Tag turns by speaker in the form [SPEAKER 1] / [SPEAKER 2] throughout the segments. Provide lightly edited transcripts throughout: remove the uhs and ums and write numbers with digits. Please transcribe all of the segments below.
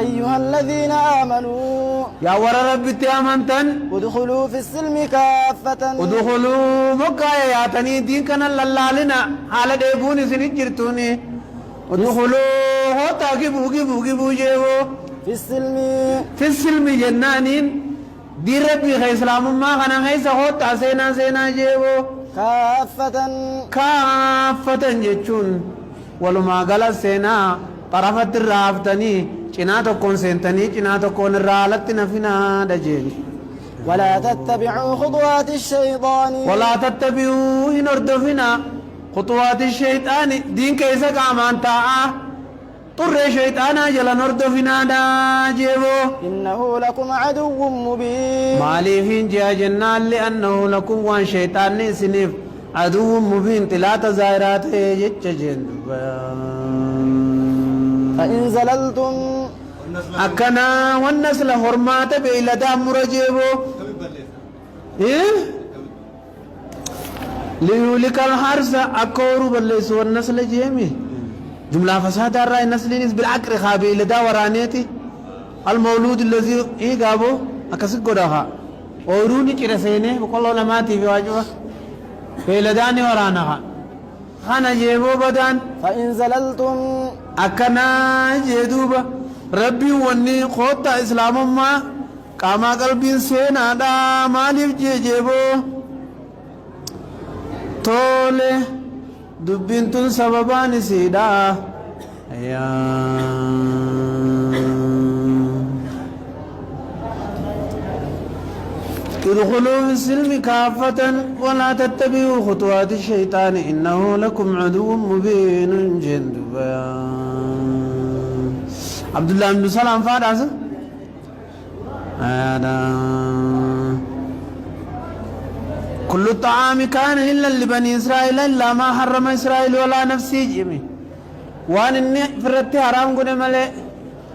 [SPEAKER 1] أيها الذين آمنوا
[SPEAKER 2] يا ور ربي تأمنتن
[SPEAKER 1] ادخلوا في السلم كافة
[SPEAKER 2] ادخلوا مكة يا تني دين كان لنا على ديبوني سنجرتوني ادخلوا هو تاكبوا جيبو في السلم جنانين دي ربي خي اسلام ما كان خي سهوت سينا جيبو كافة جتشون ولما قال سينا طرفت الرافتني جناتو كون سنتني جناتو كون الرالت نفنا دجين
[SPEAKER 1] ولا تتبعوا خطوات الشيطان
[SPEAKER 2] إن أردفنا خطوات الشيطان دين كيسا كامان تاعه طر شيطانا جلا نردفنا داجيبو
[SPEAKER 1] إنه لكم عدو مبين
[SPEAKER 2] ماليفين جا جنان لأنه لكم وان شيطان سنف عدو مبين تلات زائرات جتشجين
[SPEAKER 1] فإن زللتم
[SPEAKER 2] أكنا والنسل حرمات بإلدا مرجيبو ليولك الحرس أكورو بلس والنسل جيمي جملة فساد الرأي نسلين بالعقر خابي إلدا ورانيتي المولود الذي قابو أكسك قدها أوروني كرسيني وقال الله ماتي في واجوه بإلداني ورانها خانا جيبو بدان
[SPEAKER 1] فإن زللتم
[SPEAKER 2] أكنا جدوبا ربي وني خوتا إسلام ما كما قلبين سينا دا مالف جيبو تولي دبنتن سببان سيدا يا ادخلوا في السلم كافة ولا تتبعوا خطوات الشيطان إنه لكم عدو مبين جندبا عبد الله بن سلام فارس هذا كل الطعام كان إلا لبني إسرائيل إلا ما حرم إسرائيل ولا نفسي جميع وان إني فرت حرام قد ملئ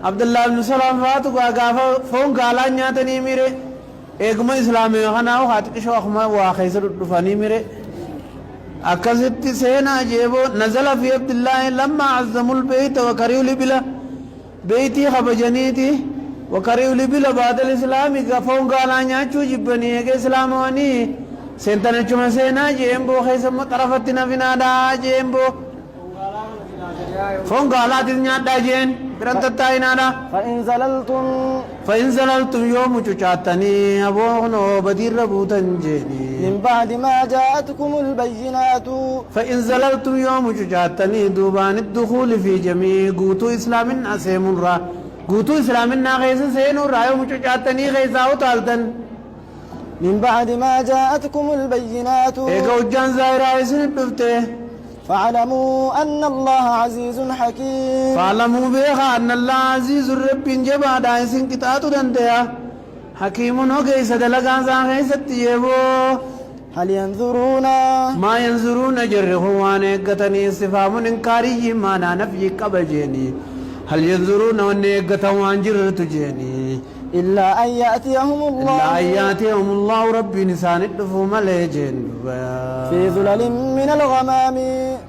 [SPEAKER 2] عبد الله بن سلام فاتو قافا فون قالا نياتني ميري اگما اسلامی خناو خاطق شوخما واخیس رفانی میرے اکست سینا جیبو نزل فی عبد الله لما عظموا البيت وكريوا لبلا بيتي خبجنيتي وكريوا لبلا بعد الاسلام غفون قالا نياچو جبني اگه اسلامواني سنتنا چما سینا جیمبو خیسم طرفتنا فنادا جیمبو فون قالا تنيا داجين برنتتاينادا فإن زللتم يوم چچاتني أبوغنو بدير ربوتن جيني
[SPEAKER 1] من بعد ما جاءتكم البينات
[SPEAKER 2] فإن زللتم يوم چچاتني دوبان الدخول في جميع قوتو إسلامنا سيمون را قوتو إسلامنا غيث سينون را يوم چچاتني غيثاو تالتن
[SPEAKER 1] من بعد ما جاءتكم البينات
[SPEAKER 2] ايقو جان زائرا اسن بفته
[SPEAKER 1] فاعلموا أن الله عزيز حكيم
[SPEAKER 2] فاعلموا بها أن الله عزيز الرب جبا دايسين كتاتو دنديا حكيم وغيس دلقان غيس تيبو
[SPEAKER 1] هل ينظرون
[SPEAKER 2] ما ينظرون جره وانا اقتني استفهام انكاري ما نفي قبجيني هل ينظرون وانا اقتوان جرت جيني
[SPEAKER 1] إلا أن يأتيهم الله
[SPEAKER 2] ربي نسان الدفو مليجين
[SPEAKER 1] في ظلل من الغمام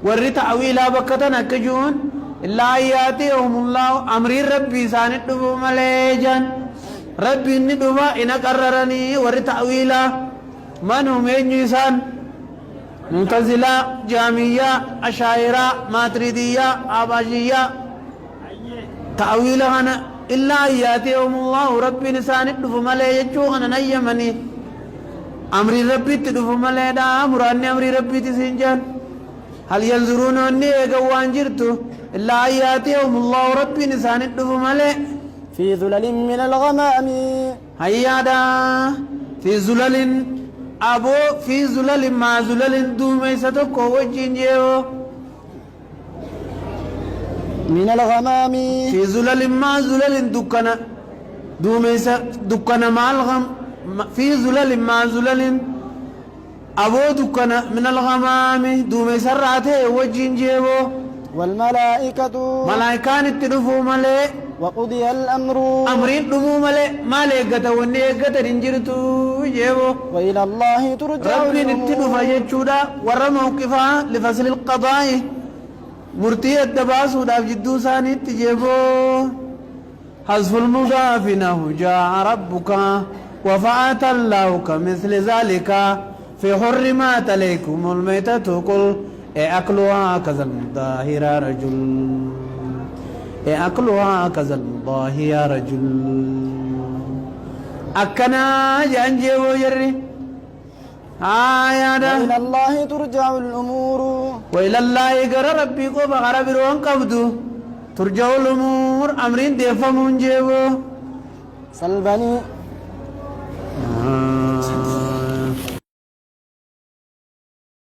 [SPEAKER 2] ورّي تعويلا بكتنا كجون إلا أن يأتيهم الله أمري ربي سان الدفو مليجين ربي ندفا إن قررني ورّي تعويلا من هم ينجيسان معتزلة جامية أشاعرة ماتريدية آباجية تعويلا هنا إلا ياتيهم الله ربي نسان الدفو ملي يجوغنا نيمني أمري ربي تدفو ملي دا أمراني أمري ربي تسنجان هل ينظرون أني إيقوان جرتو إلا ياتيهم الله ربي نسان الدفو ملي
[SPEAKER 1] في ظلل من الغمام
[SPEAKER 2] هيا دا في ظلل أبو في ظلل ما ظلل دومي ستوكو وجين
[SPEAKER 1] من الغمام
[SPEAKER 2] في ظلل ما ظلل دكنا دوميسا دكنا مع الغم في ظلل ما ظلل أبو دكنا من الغمام دوميسا راته وجين جيبو
[SPEAKER 1] والملائكة
[SPEAKER 2] ملائكان التدفو ملي
[SPEAKER 1] وقضي الأمر
[SPEAKER 2] أمرين دمو ملي مالي وني قتا رنجرتو جيبو
[SPEAKER 1] وإلى الله ترجع
[SPEAKER 2] ربي التدفا يجودا ورى موقفا لفصل القضاء مرتي الدباس وداف جدو ثاني تجيبو حذف المضاف نحو جاء ربك وفعت الله كمثل ذلك في حرمات عليكم الميتة قل أكلها كذا المضاهر رجل أكلها كذا المضاهر رجل أكنا جانجي وجري
[SPEAKER 1] وإلى الله ترجع الأمور
[SPEAKER 2] وإلى الله قرى ربي قوب غرب روان قبدو ترجع الأمور أمرين ديفا منجيبو
[SPEAKER 1] سل بني